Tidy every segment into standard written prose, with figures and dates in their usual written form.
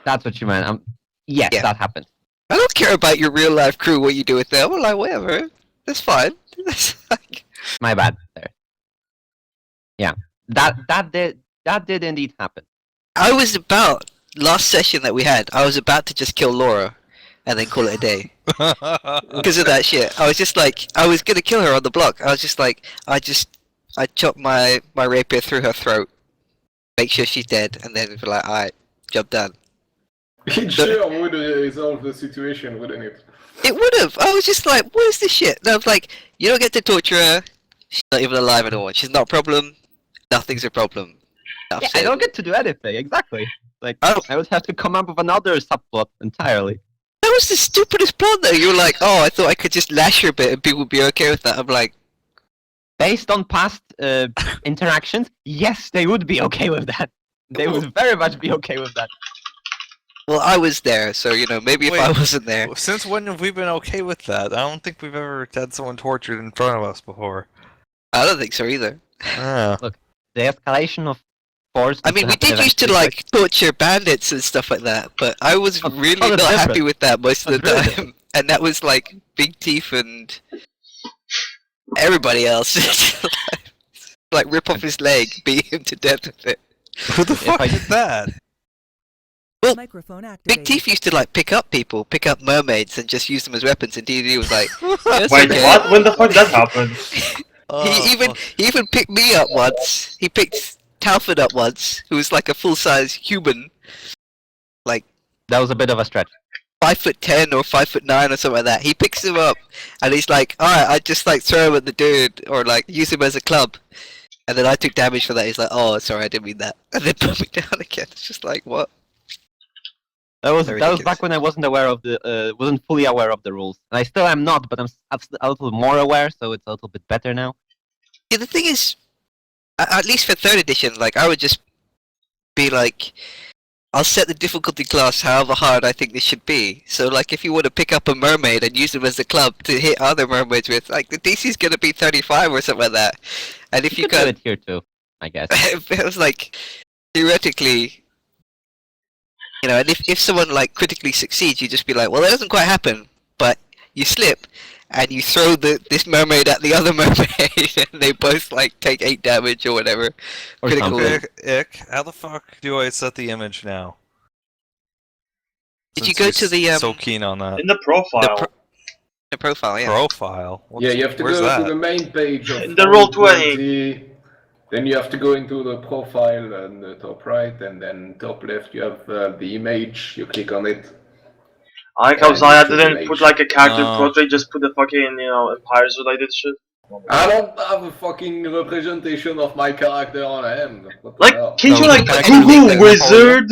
That's what you meant. Yes, Yeah. that happened. I don't care about your real life crew, what you do with them. I'm like, whatever. That's fine. That's like... My bad there. Yeah, that did indeed happen. I was about, last session that we had, I was about to just kill Laura and then call it a day. Because of that shit. I was just like, I was gonna kill her on the block. I was just like, I chopped my rapier through her throat, make sure she's dead, and then be like, alright, job done. It sure would resolve the situation, wouldn't it? It would have. I was just like, what is this shit? And I was like, you don't get to torture her. She's not even alive anymore. She's not a problem. Nothing's a problem. Yeah, I don't get to do anything, exactly. Like, Oh. I would have to come up with another subplot entirely. That was the stupidest plot though. You were like, oh, I thought I could just lash her a bit and people would be okay with that. I'm like, Based on past interactions, yes, they would be okay with that. They would very much be okay with that. well, I was there, so, you know, maybe if Wait. I wasn't there. Since when have we been okay with that? I don't think we've ever had someone tortured in front of us before. I don't think so either. Yeah. The escalation of force. I mean, we did used to, like, torture bandits and stuff like that, but I was really that's not happy different. with that most of the That's really time. different. And that was, like, Big Teeth and everybody else. Like, rip off his leg, beat him to death with it. Who the fuck I- did that? Well, Microphone Big activated. Teeth used to, like, pick up mermaids and just use them as weapons, and D&D was like, "That's Wait, okay." what? When the fuck that happened? He even picked me up once. He picked Talford up once, who was like a full-size human, like That was a bit of a stretch. 5'10" or 5'9" or something like that. He picks him up, and he's like, "Alright, I just like throw him at the dude, or like use him as a club." And then I took damage for that. He's like, "Oh, sorry, I didn't mean that," and then put me down again. It's just like, what? That was Ridiculous. back when I wasn't aware of the wasn't fully aware of the rules, and I still am not, but I'm a little more aware, so it's a little bit better now. Yeah, the thing is, at least for 3rd edition, like I would just be like, I'll set the difficulty class however hard I think this should be. So like if you want to pick up a mermaid and use them as a club to hit other mermaids with, like the DC's gonna be 35 or something like that. And if you could do got, it here too, I guess. it was like, theoretically, you know, and if someone like critically succeeds, you just be like, well, that doesn't quite happen, but you slip. And you throw this mermaid at the other mermaid, and they both like take 8 damage or whatever. Or Critical. something. Ick, how the fuck do I set the image now? Did you Since go to you're the so keen on that In the profile. the profile? Yeah. profile? What's- Yeah, you have to where's go that? to the main page of The Roll20. Roll20. Then you have to go into the profile and the top right, and then top left you have the image. You click on it. I like Yeah, how Zaya you should didn't make- put like a character No. portrait, just put the fucking, Empires related shit. I don't have a fucking representation of my character on hand. What the Like, hell? can't So you like the character Google thing that wizard,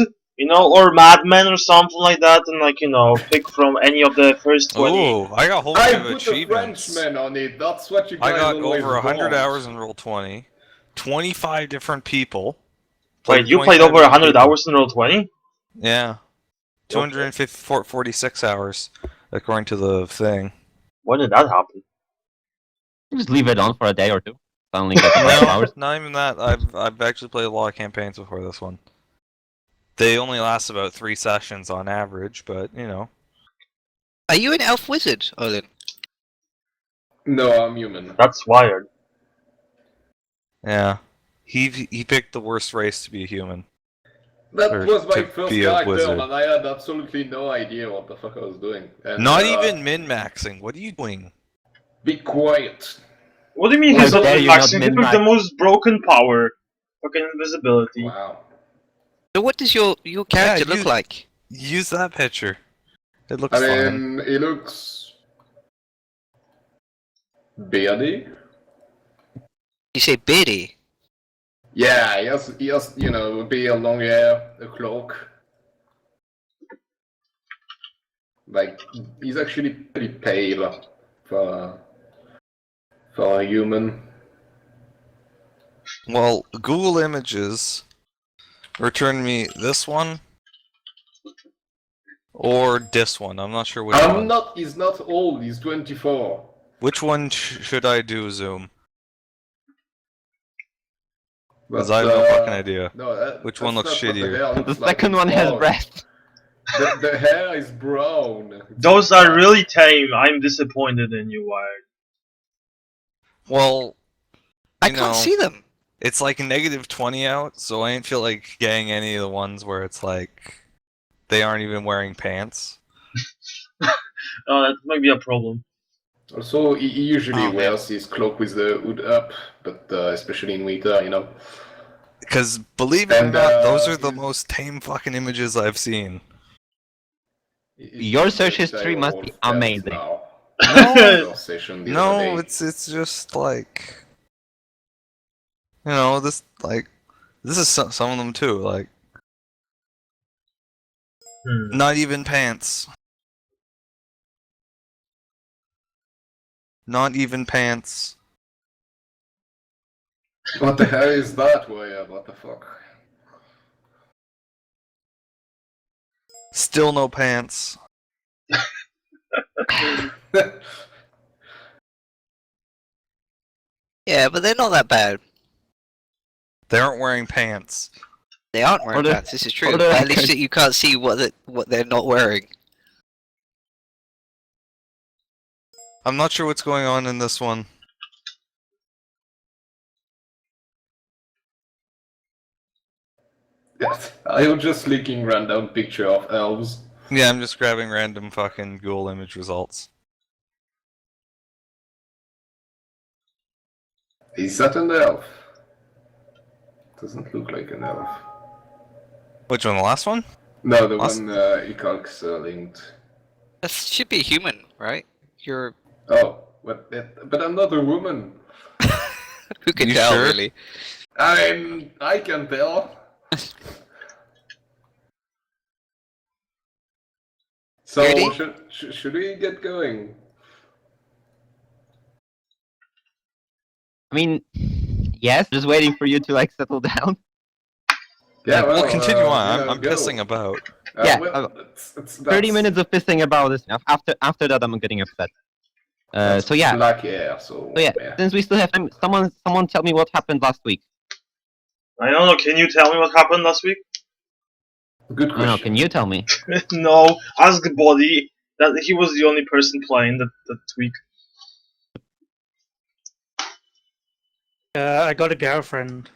or madman or something like that, and like, pick from any of the first 20? Ooh, I got a whole I bunch of put a achievements. Frenchman on it. That's what you I guys got always over 100 want. hours in Roll20, 25 different people. Wait, you played 25 over 100 people. hours in Roll20? Yeah. 246 hours, according to the thing. When did that happen? Just leave it on for a day or two. Suddenly get the No, hours. not even that. I've actually played a lot of campaigns before this one. They only last about 3 sessions on average, but Are you an elf wizard, Olin? No, I'm human. That's wired. yeah. He picked the worst race to be a human. That Or was my to first be a character, wizard. and I had absolutely no idea what the fuck I was doing. And, Not even min-maxing. What are you doing? Be quiet. What do you mean How he's not dare you not maxing? He took min-max? the most broken power. Fucking invisibility. Wow. So what does your character Yeah, look like? Use that picture. It looks I fine. mean, it looks beardy. You say beardy. Yeah, he has, a beard, long hair, a cloak. Like, he's actually pretty pale for a human. Well, Google Images returned me this one or this one. I'm not sure which one. He's not old, he's 24. Which one should I do, Zoom? But, Because I have no fucking idea. No, Which that's one looks not what the shittier? hair The looks like. second one has Oh, breath. The hair is brown. It's Those are really tame. I'm disappointed in you, Wired. Well, I You can't know. see them. it's like -20 out, so I ain't feel like getting any of the ones where it's like they aren't even wearing pants. Oh, that might be a problem. Also, he usually Oh, man. wears his cloak with the hood up, but especially in winter, you know. Because believe it or And, not, those are the he's- most tame fucking images I've seen. Your search history must be amazing. Now. No, Conversation the other no, day. it's just like you know this is some of them too. Like Hmm. not even pants. Not even pants. What the hell is that, Wire? What the fuck? Still no pants. Yeah, but they're not that bad. They aren't wearing pants. They aren't wearing For the- pants. This is true. for the At least record- you can't see what they're not wearing. I'm not sure what's going on in this one. Yes. Are you just leaking random picture of elves? Yeah, I'm just grabbing random fucking Google image results. Is that an elf? Doesn't look like an elf. Which one? The last one? No, the Awesome. one Ikalk's linked. That should be human, right? You're Oh, but I'm not a woman. who can You tell, sure? really? I can tell. So Ready? should we get going? I mean, yes, just waiting for you to like settle down. Yeah, We'll continue on. yeah, I'm go. pissing about. Yeah, Well, it's 30 minutes of pissing about is enough. After that, I'm getting upset. So yeah, black hair. So so yeah. Since we still have time, someone tell me what happened last week. I don't know. Can you tell me what happened last week? Good I question. don't know. Can you tell me? No. Ask Body. That he was the only person playing that week. I got a girlfriend.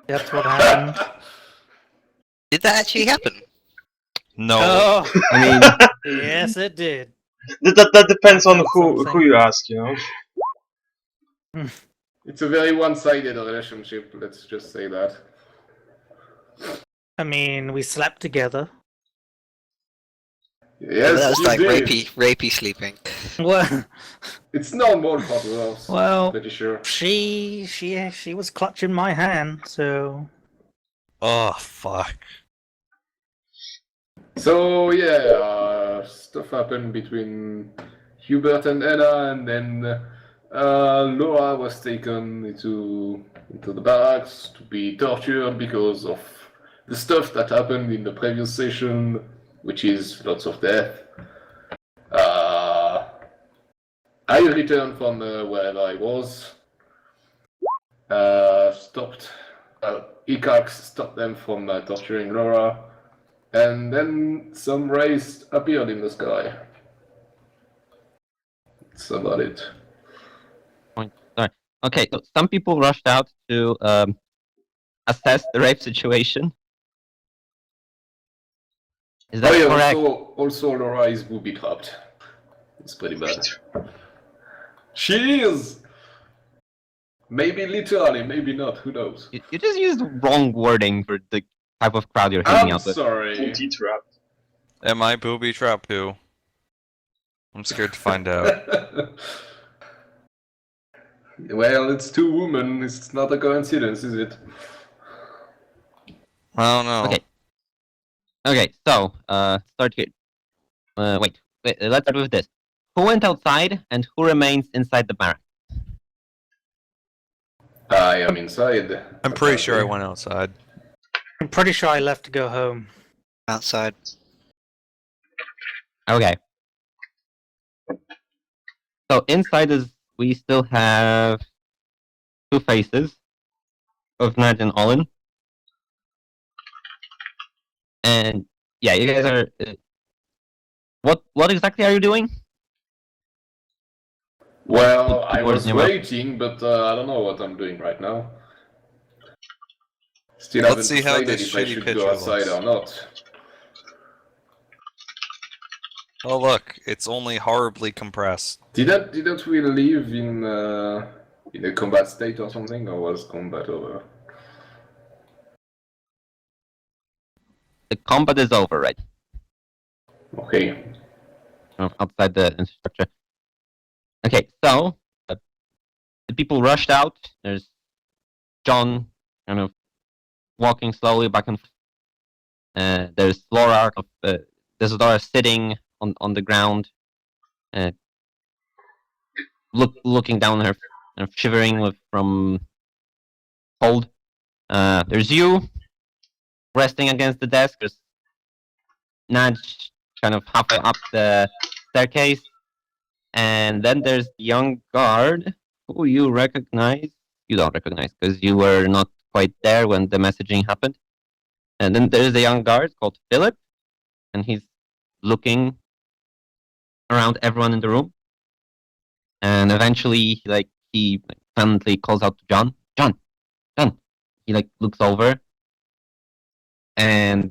That's what happened. Did that actually happen? No. Oh, I mean, yes, it did. That depends on who Something. you ask, you know. It's a very one-sided relationship. Let's just say that. I mean, we slept together. Yes, that was you like did. rapey sleeping. Well, It's normal for dwarves. well, Pretty sure. she was clutching my hand, so Oh fuck. So yeah, stuff happened between Hubert and Anna, and then Laura was taken into the barracks to be tortured because of the stuff that happened in the previous session, which is lots of death. I returned from wherever I was. Stopped. Ikax stopped them from torturing Laura. And then some rays appeared in the sky. That's about it. okay. So some people rushed out to assess the rape situation. Is that Oh yeah, correct? also Laura is booby trapped. It's pretty bad. She is! Maybe literally, maybe not, who knows? You just used wrong wording for the type of crowd you're hanging I'm out with. sorry. Booty trap. Am I booby trapped too? I'm scared to find out. Well, it's two women, it's not a coincidence, is it? I don't know. Okay. Okay, so start here. Wait, let's start with this. Who went outside and who remains inside the barrack? I am inside. I'm pretty sure I apparently. went outside. I'm pretty sure I left to go home. Outside. Okay. So inside is we still have two faces of Ned and Olin. And yeah, you guys are. What exactly are you doing? Well, I Towards was New York. waiting, but I don't know what I'm doing right now. Still Let's haven't see how decided this if I shitty should picture go outside looks. or not. Oh look, it's only horribly compressed. Didn't we live in a combat state or something, or was combat over? The combat is over, right? Okay. Outside the infrastructure. Okay, so the people rushed out. There's John kind of walking slowly back and forth. There's Laura. There's Laura sitting on the ground, looking down her, kind of shivering from cold. There's you resting against the desk. There's Nudge kind of halfway up the staircase, and then there's the young guard who you recognize. You don't recognize because you were not quite there when the messaging happened. And then there's a young guard called Philip, and he's looking around everyone in the room. And eventually, he silently calls out to John. John. He looks over, and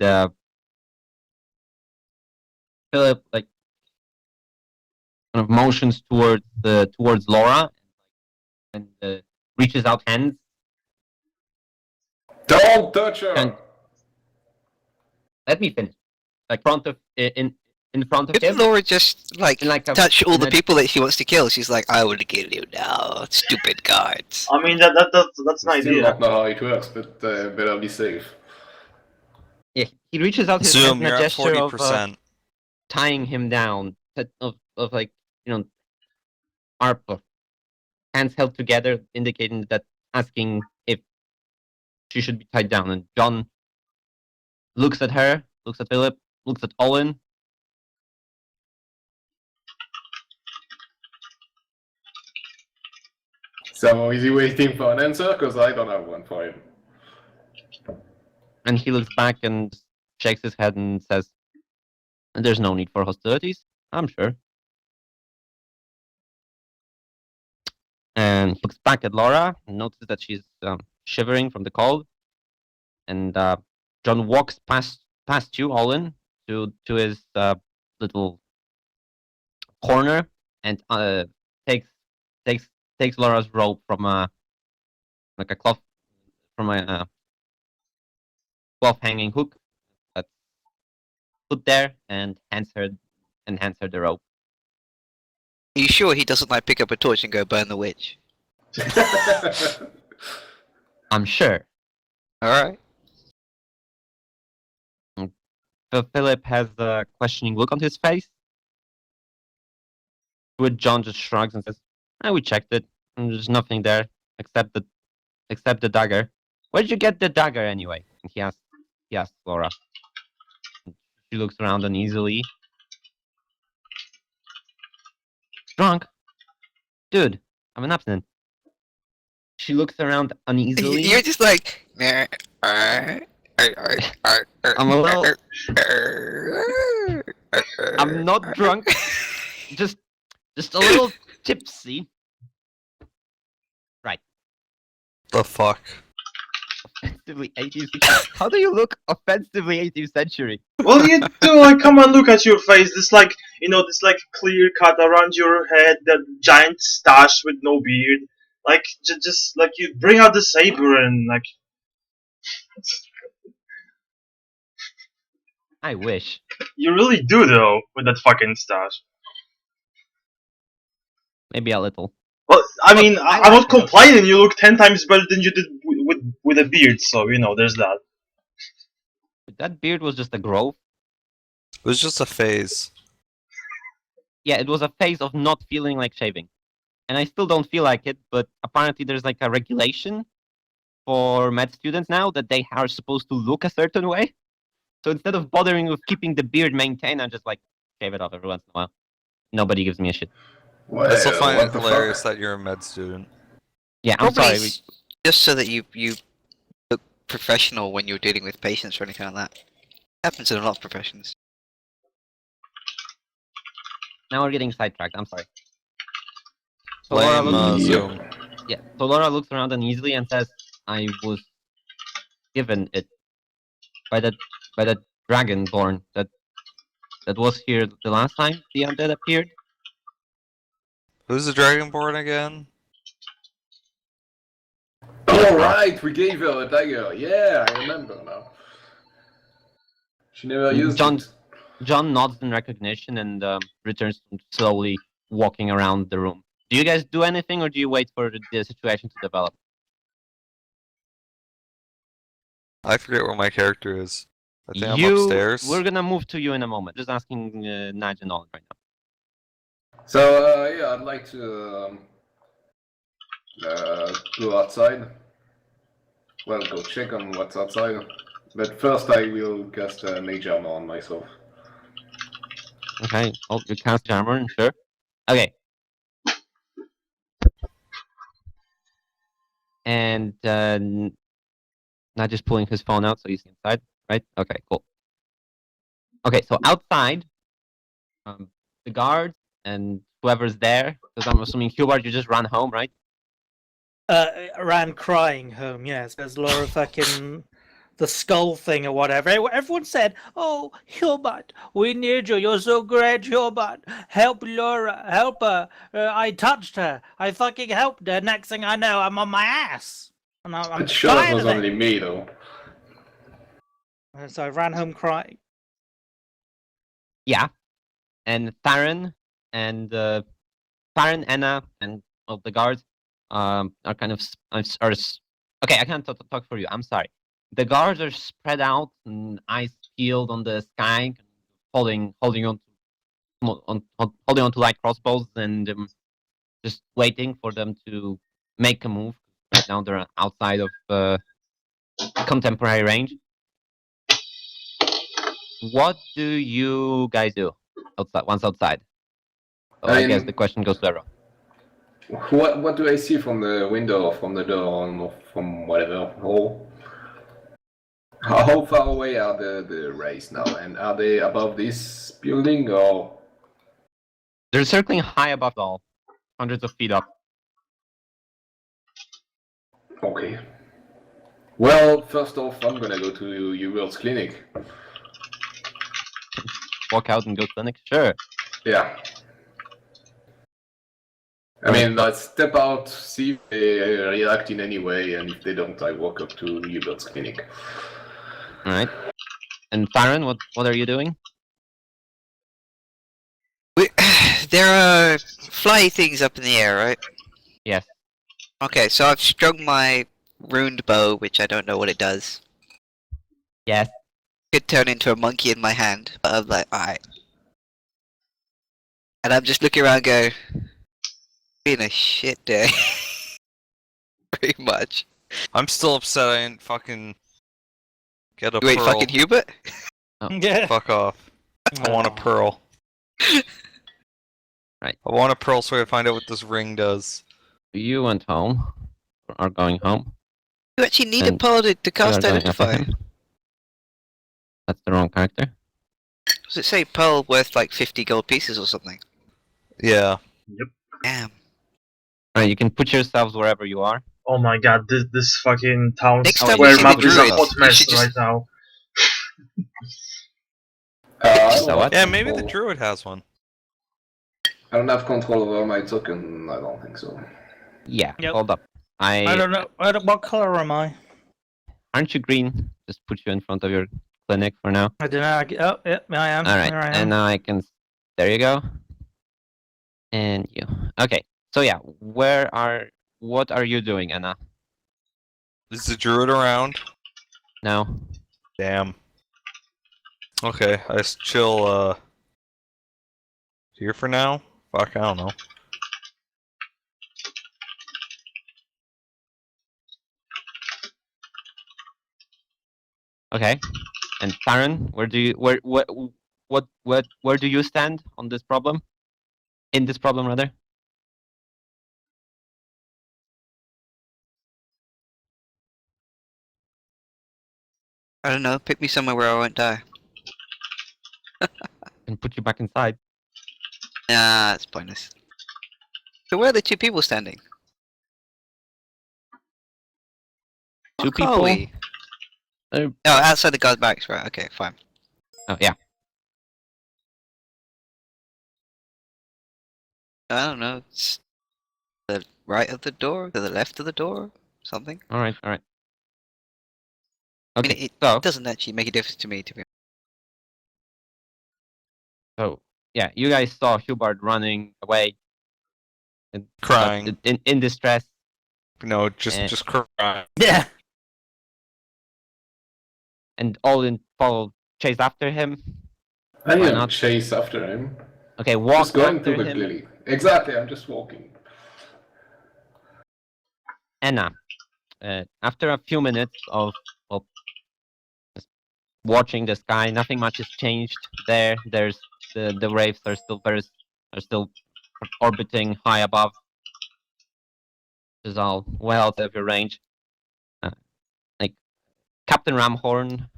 Philip kind of motions towards Laura, and reaches out hands. Don't touch her! And let me finish. In front of Didn't him. Laura just touch all in the a- people that she wants to kill? She's like, I will kill you now, stupid guards. I mean that's an Still idea. don't know how it works, but better be safe. Yeah, he reaches out his hand Zoom, in you're a at gesture of 40%. tying him down, arp, hands held together, indicating that asking if she should be tied down. And John looks at her, looks at Philip, looks at Owen. So is he waiting for an answer? Because I don't have one for him. And he looks back and shakes his head and says, "There's no need for hostilities, I'm sure." And he looks back at Laura and notices that she's shivering from the cold. And John walks past you, Olin, to his little corner and takes Laura's rope from a cloth hanging hook that's put there, and hands her the rope. Are you sure he doesn't pick up a torch and go burn the witch? I'm sure. Alright. So Philip has a questioning look on his face. Which John just shrugs and says, we checked it, and there's nothing there except the dagger. Where'd you get the dagger anyway? And he asks Laura. She looks around uneasily. Drunk? Dude, I'm an abstinent. She looks around uneasily. You're just like... I'm a little... I'm not drunk. Just a little tipsy. Right. The fuck? Offensively 18th. How do you look offensively 18th century? Well, you do come and look at your face. This clear cut around your head, that giant stash with no beard. Just you bring out the saber and I wish. you really do though with that fucking stash. Maybe a little. Well, I mean, I'm not complaining. You look 10 times better than you did with a beard, so there's that. That beard was just a growth. It was just a phase. Yeah, it was a phase of not feeling like shaving. And I still don't feel like it, but apparently there's a regulation for med students now that they are supposed to look a certain way. So instead of bothering with keeping the beard maintained, I'm just shave it off every once in a while. Nobody gives me a shit. I still find what it the hilarious fuck? that you're a med student. Yeah, I'm Probably sorry. just so that you look professional when you're dealing with patients or anything like that. Happens in a lot of professions. Now we're getting sidetracked. I'm sorry. So Laura Blame looks, Zoom. yeah. So Laura looks around uneasily and says, "I was given it by that dragonborn that was here the last time the undead appeared." Who's the Dragonborn again? All right, we gave her a dagger. Yeah, I remember now. She never used John it. John nods in recognition and returns to slowly walking around the room. Do you guys do anything, or do you wait for the situation to develop? I forget where my character is. I think I'm upstairs. We're gonna move to you in a moment. Just asking Naj and all right now. So yeah, I'd like to go outside. Well, go check on what's outside. But first, I will cast Mage Armor on myself. Okay. Oh, you cast armor, sure. Okay. And not just pulling his phone out so he's inside, right? Okay, cool. Okay, so outside, the guards and whoever's there, because I'm assuming Hubert, you just ran home, right? Ran crying home, yes, as Laura fucking the skull thing or whatever. Everyone said, "Oh, Hubert, we need you. You're so great, Hubert. Help Laura, help her. I touched her. I fucking helped her. Next thing I know, I'm on my ass." And I'm But sure, it tired was of only me though. So I ran home crying. Yeah. And Farron and Farron, Anna, and all the guards are kind of okay. I can't talk for you. I'm sorry. The guards are spread out and eyes peeled on the sky, holding on to light crossbows and just waiting for them to make a move. Right now they're outside of contemporary range. What do you guys do outside? Once outside, so I guess the question goes to everyone. What do I see from the window, or from the door, or from whatever hole? How far away are the rays now, and are they above this building or? They're circling high above all, hundreds of feet up. Okay. Well, first off, I'm gonna go to Uber's clinic. Walk out and go clinic? Sure. Yeah. I mean, let's step out, see if they react in any way, and if they don't, I walk up to Hubert's clinic. All right. And Farron, what are you doing? There are fly things up in the air, right? Yes. Okay, so I've strung my runed bow, which I don't know what it does. Yes. Could turn into a monkey in my hand, but I'm like, alright. And I'm just looking around going, been a shit day. Pretty much. I'm still upset I didn't fucking get a Wait, pearl. fucking Hubert? Yeah. Fuck off. I want a pearl. Right. I want a pearl so I can find out what this ring does. You went home, or are going home. You actually need a And pearl to You are cast going after Identify. him. That's the wrong character. Does it say pearl worth like 50 gold pieces or something? Yeah. Damn. All right, you can put yourselves wherever you are. Oh my god, this fucking town Next time square we see map the is a druid, hot you mess should just- right now. I don't So what? have Yeah, maybe the control. druid has one. I don't have control over my token. I don't think so. Yeah. Yep. Hold up. I don't know. What color am I? Aren't you green? Just put you in front of your clinic for now. I don't know. Oh, yep, I am. All right, There I am. and now I can. There you go. And you. Okay. So yeah, what are you doing, Anna? Is the druid around? No. Damn. Okay, I just chill, here for now? Fuck, I don't know. Okay. And Farron, where do you stand on this problem? In this problem, rather. I don't know, pick me somewhere where I won't die. can put you back inside. Nah, it's pointless. So where are the two people standing? Two Fuck are people? we? Uh, Oh, outside the guard barracks, right? Okay, fine. Oh, yeah. I don't know. It's the right of the door, to the left of the door, something. Alright, alright. I mean, Okay, it so, doesn't actually make a difference to me, to be yeah, you guys saw Hubert running away. Crying. In distress. No, Eh. just crying. Yeah. And Odin chased after him. I Why am not? chase after him. Okay, walk Just going after to the him. gilly. Exactly, I'm just walking. Anna, after a few minutes of just watching the sky, nothing much has changed there. There's the wraiths are still orbiting high above. Which is all well out of your range. Like Captain Ramhorn,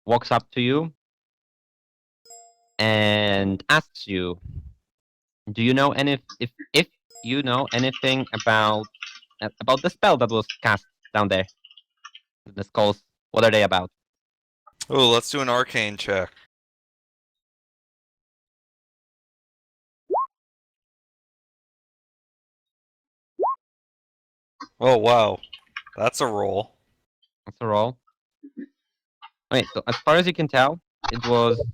walks up to you and asks you, "Do you know if you know anything about the spell that was cast down there? The skulls. What are they about?" Oh, let's do an arcane check. Oh wow, that's a roll. That's a roll. Okay, so as far as you can tell, it was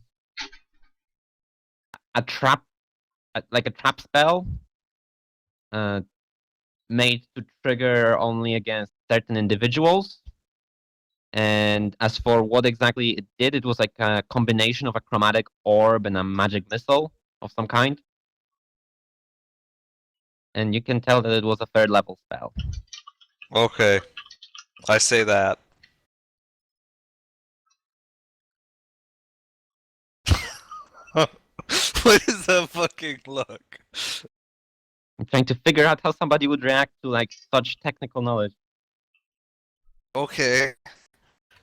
a trap, like a trap spell, made to trigger only against certain individuals. And as for what exactly it did, it was like a combination of a chromatic orb and a magic missile of some kind. And you can tell that it was a 3rd level spell. Okay, I say that. What is that fucking look? I'm trying to figure out how somebody would react to like such technical knowledge. Okay.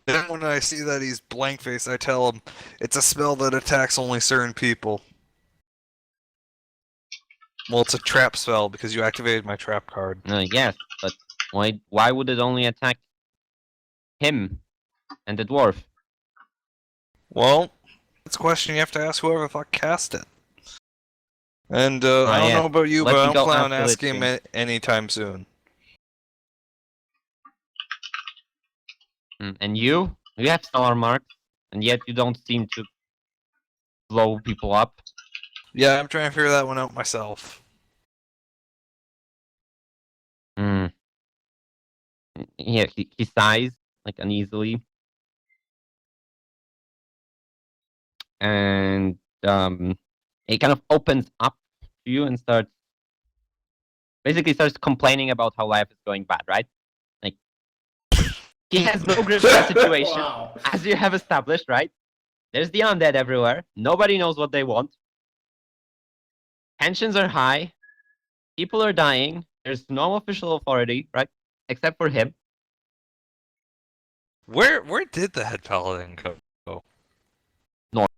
Then when I see that he's blank faced, I tell him it's a spell that attacks only certain people. Well, it's a trap spell because you activated my trap card. Yes, but why would it only attack him and the dwarf? Well, it's a question you have to ask whoever the fuck cast it. And I don't yeah. know about you, Let but me I don't go plan on ask the asking him anytime soon. And you have stellar marks, and yet you don't seem to blow people up. Yeah, I'm trying to figure that one out myself. Hmm. Yeah, he sighs like uneasily, and he kind of opens up to you and starts complaining about how life is going bad, right? Like he has no grip on the situation, Wow. as you have established, right? There's the undead everywhere. Nobody knows what they want. Tensions are high. People are dying. There's no official authority, right? Except for him. Where did the head paladin go?